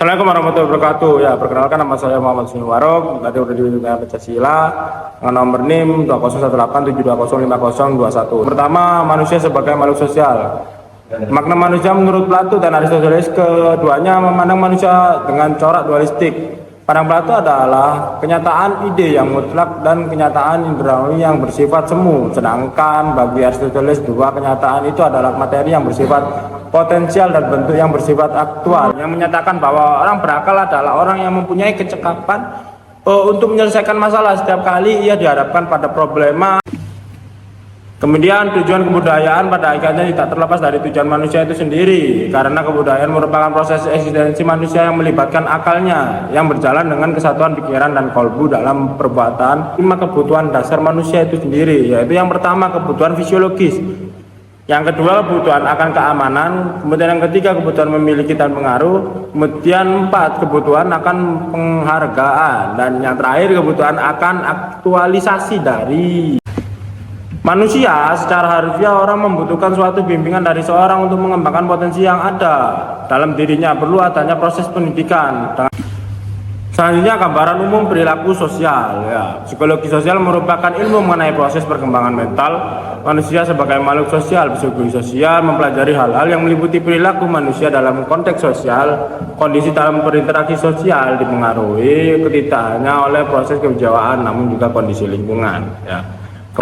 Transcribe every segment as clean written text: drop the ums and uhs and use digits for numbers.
Assalamualaikum warahmatullahi wabarakatuh. Ya, perkenalkan nama saya Muhammad Warok, dari Universitas Pancasila, dengan nomor NIM 201872050021. Pertama, manusia sebagai makhluk sosial. Makna manusia menurut Plato dan Aristoteles, keduanya memandang manusia dengan corak dualistik. Pandang Plato adalah kenyataan ide yang mutlak dan kenyataan indrawi yang bersifat semu, sedangkan bagi Aristoteles dua kenyataan itu adalah materi yang bersifat potensial dan bentuk yang bersifat aktual, yang menyatakan bahwa orang berakal adalah orang yang mempunyai kecekapan untuk menyelesaikan masalah setiap kali ia dihadapkan pada problema. Kemudian tujuan kebudayaan pada akhirnya tidak terlepas dari tujuan manusia itu sendiri, karena kebudayaan merupakan proses eksistensi manusia yang melibatkan akalnya yang berjalan dengan kesatuan pikiran dan kolbu dalam perbuatan. 5 kebutuhan dasar manusia itu sendiri, yaitu yang pertama kebutuhan fisiologis, yang kedua kebutuhan akan keamanan, kemudian yang ketiga kebutuhan memiliki dan pengaruh, kemudian 4 kebutuhan akan penghargaan, dan yang terakhir kebutuhan akan aktualisasi dari manusia. Secara harfiah, orang membutuhkan suatu bimbingan dari seorang untuk mengembangkan potensi yang ada dalam dirinya. Perlu adanya proses pendidikan. Selanjutnya gambaran umum perilaku sosial. Ya, psikologi sosial merupakan ilmu mengenai proses perkembangan mental manusia sebagai makhluk sosial. Psikologi sosial mempelajari hal-hal yang meliputi perilaku manusia dalam konteks sosial. Kondisi dalam berinteraksi sosial dipengaruhi tidak hanya oleh proses kejiwaan, namun juga kondisi lingkungan. Ya.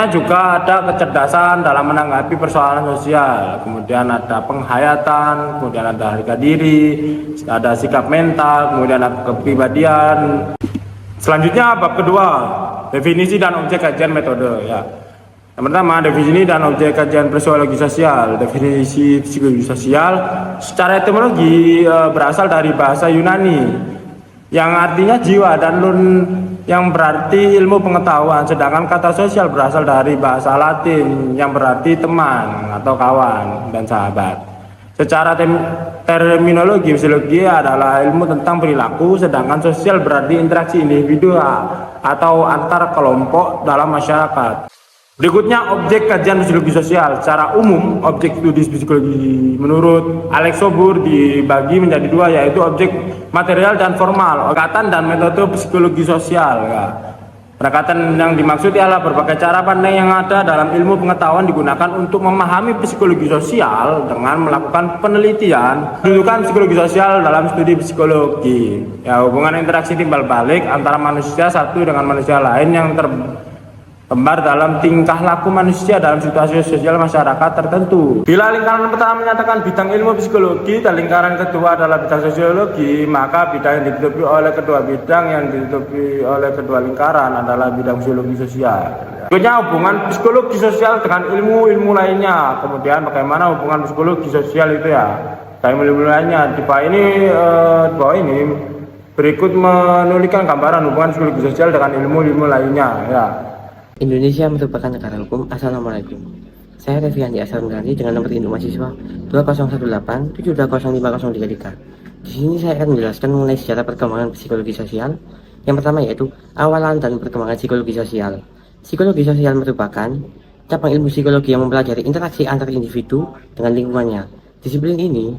Juga ada kecerdasan dalam menanggapi persoalan sosial, kemudian ada penghayatan, kemudian ada harga diri, ada sikap mental, kemudian ada kepribadian. Selanjutnya bab kedua, definisi dan objek kajian metode. Ya. Yang pertama, definisi dan objek kajian psikologi sosial. Definisi psikologi sosial secara etimologi berasal dari bahasa Yunani yang artinya jiwa, dan yang berarti ilmu pengetahuan, sedangkan kata sosial berasal dari bahasa Latin yang berarti teman atau kawan dan sahabat. Secara terminologi, psikologi adalah ilmu tentang perilaku, sedangkan sosial berarti interaksi individu atau antar kelompok dalam masyarakat. Berikutnya objek kajian psikologi sosial. Secara umum, objek studi psikologi menurut Alex Sobur dibagi menjadi dua, yaitu objek material dan formal, pendekatan dan metode psikologi sosial. Ya. Pendekatan yang dimaksud ialah berbagai cara pandang yang ada dalam ilmu pengetahuan digunakan untuk memahami psikologi sosial dengan melakukan penelitian. Kedudukan psikologi sosial dalam studi psikologi. Ya, hubungan interaksi timbal balik antara manusia satu dengan manusia lain yang tergambar dalam tingkah laku manusia dalam situasi sosial masyarakat tertentu. Bila lingkaran pertama menyatakan bidang ilmu psikologi dan lingkaran kedua adalah bidang sosiologi, maka bidang yang ditutupi oleh kedua bidang yang ditutupi oleh kedua lingkaran adalah bidang psikologi sosial. Berikutnya hubungan psikologi sosial dengan ilmu-ilmu lainnya. Kemudian bagaimana hubungan psikologi sosial itu ya dengan ilmu lainnya. Di bawah ini berikut menuliskan gambaran hubungan psikologi sosial dengan ilmu-ilmu lainnya. Ya. Indonesia merupakan negara hukum. Assalamualaikum. Saya Reviandi Asal Mengganti dengan nomor induk mahasiswa 2018720503. Di sini saya akan menjelaskan mengenai sejarah perkembangan psikologi sosial. Yang pertama yaitu awalan dan perkembangan psikologi sosial. Psikologi sosial merupakan cabang ilmu psikologi yang mempelajari interaksi antar individu dengan lingkungannya. Disiplin ini,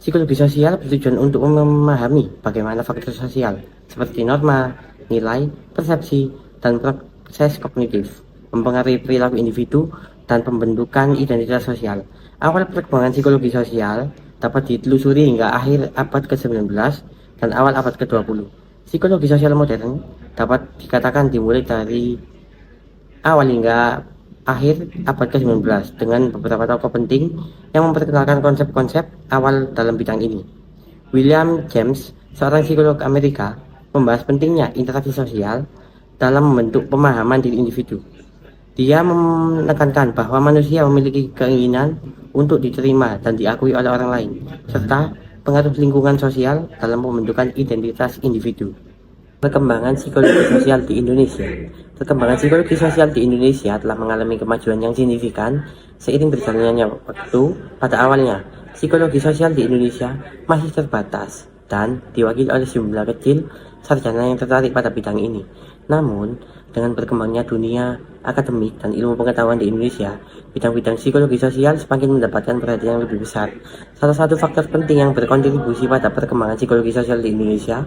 psikologi sosial bertujuan untuk memahami bagaimana faktor sosial seperti norma, nilai, persepsi, dan proses kognitif mempengaruhi perilaku individu dan pembentukan identitas sosial. Awal perkembangan psikologi sosial dapat ditelusuri hingga akhir abad ke-19 dan awal abad ke-20. Psikologi sosial modern dapat dikatakan dimulai dari awal hingga akhir abad ke-19 dengan beberapa tokoh penting yang memperkenalkan konsep-konsep awal dalam bidang ini. William James, seorang psikolog Amerika, membahas pentingnya interaksi sosial dalam membentuk pemahaman diri individu. Dia menekankan bahwa manusia memiliki keinginan untuk diterima dan diakui oleh orang lain, serta pengaruh lingkungan sosial dalam pembentukan identitas individu. Perkembangan psikologi sosial di Indonesia. Perkembangan psikologi sosial di Indonesia telah mengalami kemajuan yang signifikan seiring berjalannya waktu. Pada awalnya, psikologi sosial di Indonesia masih terbatas dan diwakili oleh jumlah kecil sarjana yang tertarik pada bidang ini. Namun, Dengan berkembangnya dunia akademik dan ilmu pengetahuan di Indonesia, bidang-bidang psikologi sosial semakin mendapatkan perhatian yang lebih besar. Salah satu faktor penting yang berkontribusi pada perkembangan psikologi sosial di Indonesia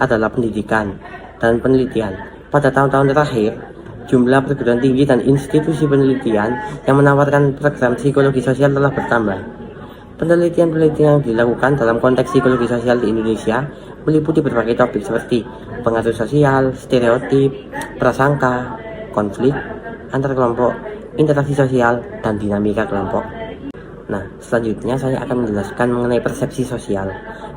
adalah pendidikan dan penelitian. Pada tahun-tahun terakhir, jumlah perguruan tinggi dan institusi penelitian yang menawarkan program psikologi sosial telah bertambah. Penelitian-penelitian yang dilakukan dalam konteks psikologi sosial di Indonesia meliputi berbagai topik seperti pengaruh sosial, stereotip, prasangka, konflik antar kelompok, interaksi sosial, dan dinamika kelompok. Nah, selanjutnya saya akan menjelaskan mengenai persepsi sosial.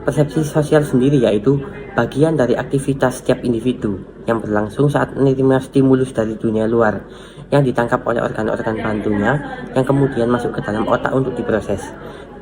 Persepsi sosial sendiri yaitu bagian dari aktivitas setiap individu yang berlangsung saat menerima stimulus dari dunia luar yang ditangkap oleh organ-organ bantunya yang kemudian masuk ke dalam otak untuk diproses.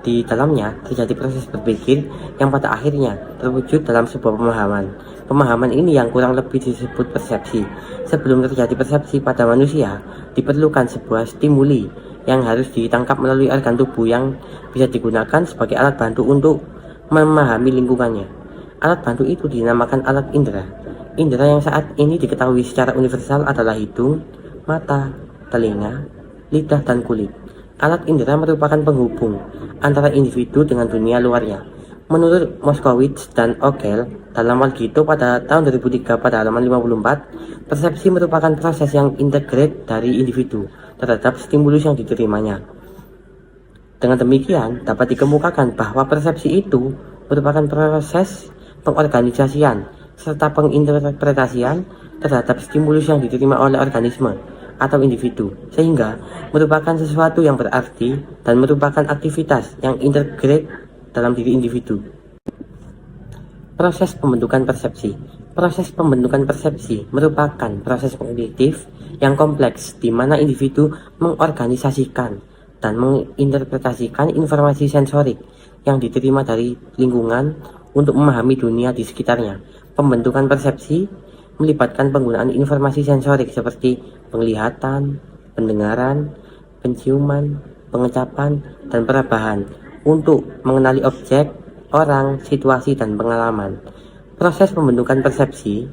Di dalamnya terjadi proses berpikir yang pada akhirnya terwujud dalam sebuah pemahaman. Pemahaman ini yang kurang lebih disebut persepsi. Sebelum terjadi persepsi pada manusia, diperlukan sebuah stimuli yang harus ditangkap melalui organ tubuh yang bisa digunakan sebagai alat bantu untuk memahami lingkungannya. Alat bantu itu dinamakan alat indera. Indera yang saat ini diketahui secara universal adalah hidung, mata, telinga, lidah, dan kulit. Alat indera merupakan penghubung antara individu dengan dunia luarnya. Menurut Moskowitz dan Okel dalam Walgito pada tahun 2003 pada halaman 54, persepsi merupakan proses yang integrate dari individu terhadap stimulus yang diterimanya. Dengan demikian, dapat dikemukakan bahwa persepsi itu merupakan proses pengorganisasian serta penginterpretasian terhadap stimulus yang diterima oleh organisme atau individu, sehingga merupakan sesuatu yang berarti dan merupakan aktivitas yang integrate dalam diri individu. Proses pembentukan persepsi. Proses pembentukan persepsi merupakan proses kognitif yang kompleks di mana individu mengorganisasikan dan menginterpretasikan informasi sensorik yang diterima dari lingkungan untuk memahami dunia di sekitarnya. Pembentukan persepsi melibatkan penggunaan informasi sensorik seperti penglihatan, pendengaran, penciuman, pengecapan, dan perabahan untuk mengenali objek, orang, situasi, dan pengalaman. Proses pembentukan persepsi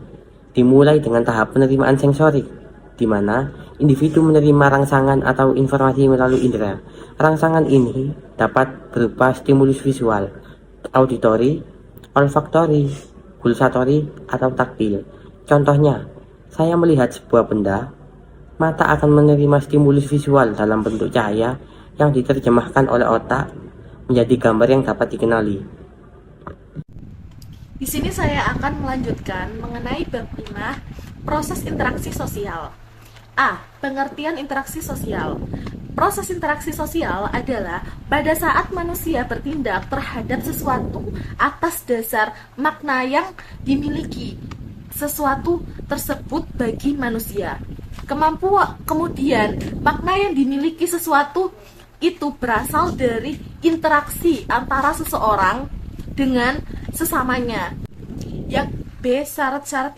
dimulai dengan tahap penerimaan sensorik, di mana individu menerima rangsangan atau informasi melalui indera. Rangsangan ini dapat berupa stimulus visual, auditori, olfaktori, gustatory, atau taktil. Contohnya, saya melihat sebuah benda, mata akan menerima stimulus visual dalam bentuk cahaya yang diterjemahkan oleh otak menjadi gambar yang dapat dikenali. Di sini saya akan melanjutkan mengenai bab 5, proses interaksi sosial. A. Pengertian interaksi sosial. Proses interaksi sosial adalah pada saat manusia bertindak terhadap sesuatu atas dasar makna yang dimiliki sesuatu tersebut bagi manusia. Kemudian makna yang dimiliki sesuatu itu berasal dari interaksi antara seseorang dengan sesamanya. Yang B. Syarat-syarat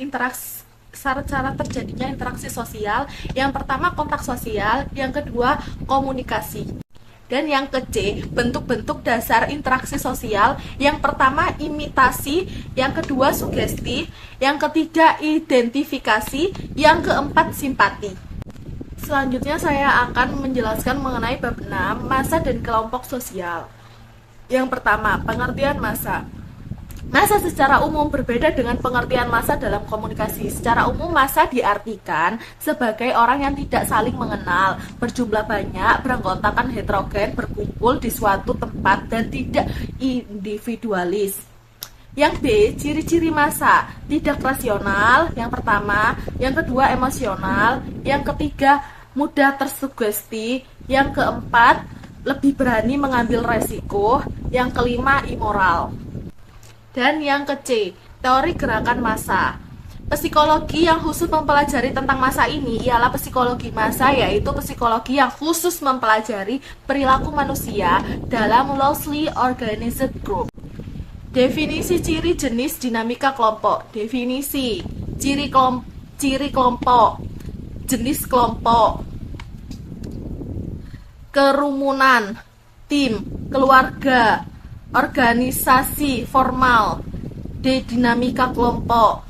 terjadinya interaksi sosial. Yang pertama kontak sosial, yang kedua komunikasi. Dan yang ke C, bentuk-bentuk dasar interaksi sosial. Yang pertama imitasi, yang kedua sugesti, yang ketiga identifikasi, yang keempat simpati. Selanjutnya saya akan menjelaskan mengenai bab 6, massa dan kelompok sosial. Yang pertama, pengertian massa. Massa secara umum berbeda dengan pengertian massa dalam komunikasi. Secara umum, massa diartikan sebagai orang yang tidak saling mengenal, berjumlah banyak, beranggotakan heterogen, berkumpul di suatu tempat, dan tidak individualis. Yang B, ciri-ciri massa. Tidak rasional, yang pertama. Yang kedua, emosional. Yang ketiga, mudah tersugesti. Yang keempat, lebih berani mengambil resiko. Yang kelima, immoral. Dan yang ke C, teori gerakan massa. Psikologi yang khusus mempelajari tentang massa ini ialah psikologi massa, yaitu psikologi yang khusus mempelajari perilaku manusia dalam loosely organized group. Definisi ciri jenis dinamika kelompok. Definisi ciri kelompok, jenis kelompok, kerumunan, tim, keluarga, organisasi formal. D. Dinamika kelompok.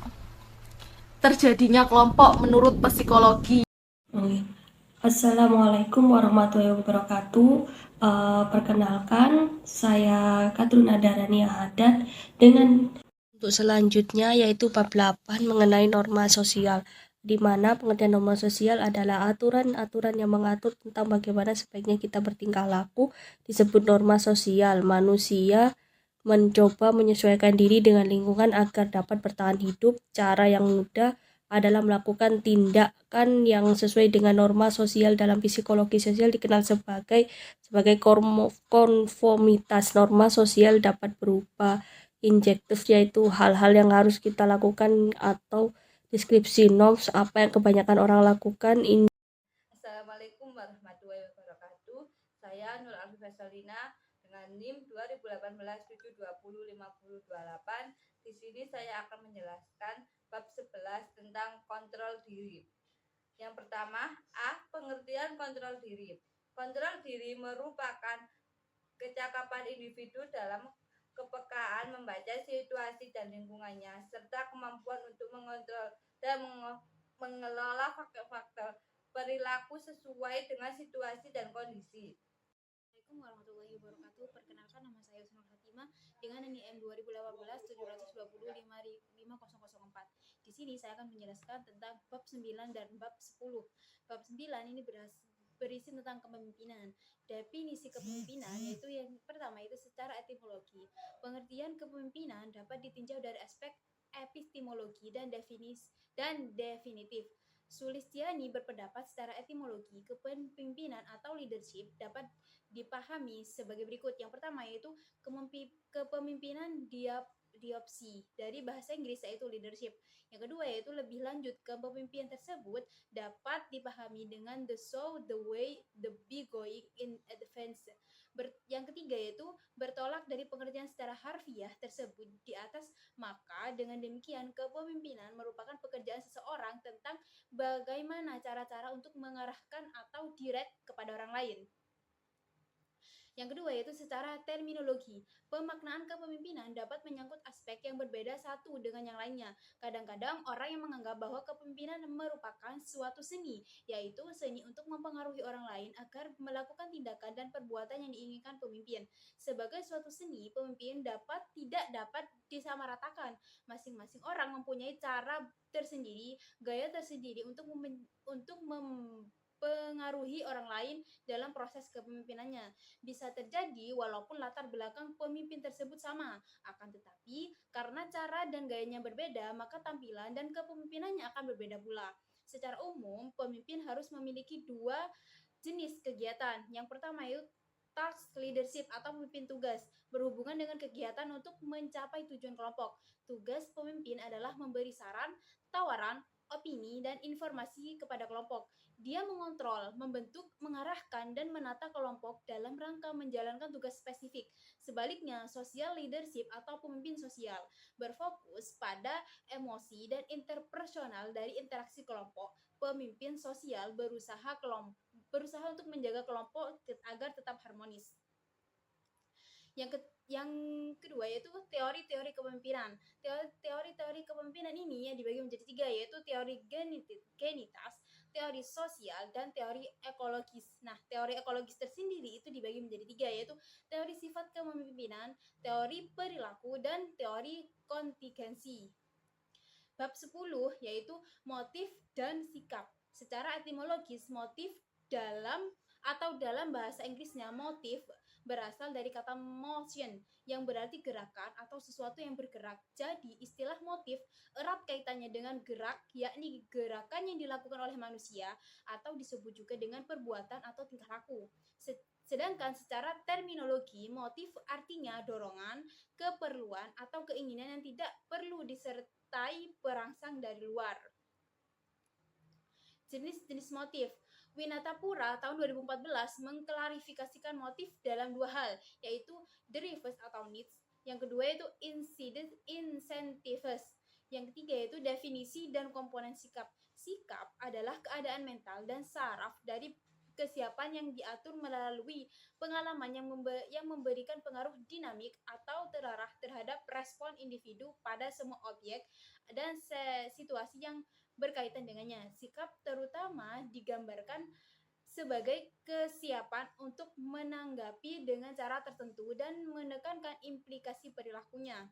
terjadinya kelompok menurut psikologi. Oke. Assalamualaikum warahmatullahi wabarakatuh. Perkenalkan, saya Katrina Darania Haddad dengan untuk selanjutnya yaitu bab 8 mengenai norma sosial, di mana pengertian norma sosial adalah aturan-aturan yang mengatur tentang bagaimana sebaiknya kita bertingkah laku disebut norma sosial. Manusia mencoba menyesuaikan diri dengan lingkungan agar dapat bertahan hidup. Cara yang mudah adalah melakukan tindakan yang sesuai dengan norma sosial. Dalam psikologi sosial dikenal sebagai konformitas. Norma sosial dapat berupa injektif, yaitu hal-hal yang harus kita lakukan, atau deskripsi norms, apa yang kebanyakan orang lakukan. Assalamualaikum warahmatullahi wabarakatuh. Saya Nur Alfifah Salina dengan NIM 2018-7205028. Di sini saya akan menjelaskan bab 11 tentang kontrol diri. Yang pertama, pengertian kontrol diri. Kontrol diri merupakan kecakapan individu dalam kepekaan membaca situasi dan lingkungannya, serta kemampuan untuk mengontrol dan mengelola faktor-faktor perilaku sesuai dengan situasi dan kondisi. Assalamualaikum warahmatullahi wabarakatuh. Perkenalkan, nama saya Usnul Fatimah dengan NIM 2018-720-5004. Di sini saya akan menjelaskan tentang bab 9 dan bab 10. Bab 9 ini berisi tentang kepemimpinan. Definisi kepemimpinan yaitu yang pertama itu secara etimologi. Pengertian kepemimpinan dapat ditinjau dari aspek epistemologi dan definitif. Sulistiani berpendapat secara etimologi, kepemimpinan atau leadership dapat dipahami sebagai berikut. Yang pertama yaitu kepemimpinan diopsi dari bahasa Inggris, yaitu leadership. Yang kedua yaitu lebih lanjut, kepemimpinan tersebut dapat dipahami dengan the show, the way, the be going in advance. Yang ketiga yaitu bertolak dari pengertian secara harfiah tersebut di atas, maka dengan demikian kepemimpinan merupakan pekerjaan seseorang tentang bagaimana cara-cara untuk mengarahkan atau direct kepada orang lain. Yang kedua yaitu secara terminologi. Pemaknaan kepemimpinan dapat menyangkut aspek yang berbeda satu dengan yang lainnya. Kadang-kadang orang yang menganggap bahwa kepemimpinan merupakan suatu seni, yaitu seni untuk mempengaruhi orang lain agar melakukan tindakan dan perbuatan yang diinginkan pemimpin. Sebagai suatu seni, pemimpin tidak dapat disamaratakan. Masing-masing orang mempunyai cara tersendiri, gaya tersendiri untuk mempengaruhi orang lain dalam proses kepemimpinannya. Bisa terjadi walaupun latar belakang pemimpin tersebut sama, akan tetapi karena cara dan gayanya berbeda, maka tampilan dan kepemimpinannya akan berbeda pula. Secara umum, pemimpin harus memiliki dua jenis kegiatan. Yang pertama yaitu task leadership atau pemimpin tugas, berhubungan dengan kegiatan untuk mencapai tujuan kelompok. Tugas pemimpin adalah memberi saran, tawaran, opini, dan informasi kepada kelompok. Dia mengontrol, membentuk, mengarahkan, dan menata kelompok dalam rangka menjalankan tugas spesifik. Sebaliknya, social leadership atau pemimpin sosial berfokus pada emosi dan interpersonal dari interaksi kelompok. Pemimpin sosial berusaha untuk menjaga kelompok agar tetap harmonis. Yang kedua yaitu teori-teori kepemimpinan. Teori-teori kepemimpinan ini yang dibagi menjadi tiga, yaitu teori genitas, teori sosial, dan teori ekologis. Nah, teori ekologis tersendiri itu dibagi menjadi tiga, yaitu teori sifat kepemimpinan, teori perilaku, dan teori kontingensi. Bab 10 yaitu motif dan sikap. Secara etimologis, motif dalam bahasa Inggrisnya motif berasal dari kata motion yang berarti gerakan atau sesuatu yang bergerak. Jadi istilah motif erat kaitannya dengan gerak, yakni gerakan yang dilakukan oleh manusia, atau disebut juga dengan perbuatan atau tingkah laku. Sedangkan secara terminologi, motif artinya dorongan, keperluan, atau keinginan yang tidak perlu disertai perangsang dari luar. Jenis-jenis motif. Winatapura tahun 2014 mengklarifikasikan motif dalam dua hal, yaitu derivatives atau needs. Yang kedua yaitu incentives. Yang ketiga yaitu definisi dan komponen sikap. Sikap adalah keadaan mental dan saraf dari kesiapan yang diatur melalui pengalaman yang memberikan pengaruh dinamik atau terarah terhadap respon individu pada semua objek dan situasi yang berkaitan dengannya. Sikap terutama digambarkan sebagai kesiapan untuk menanggapi dengan cara tertentu dan menekankan implikasi perilakunya.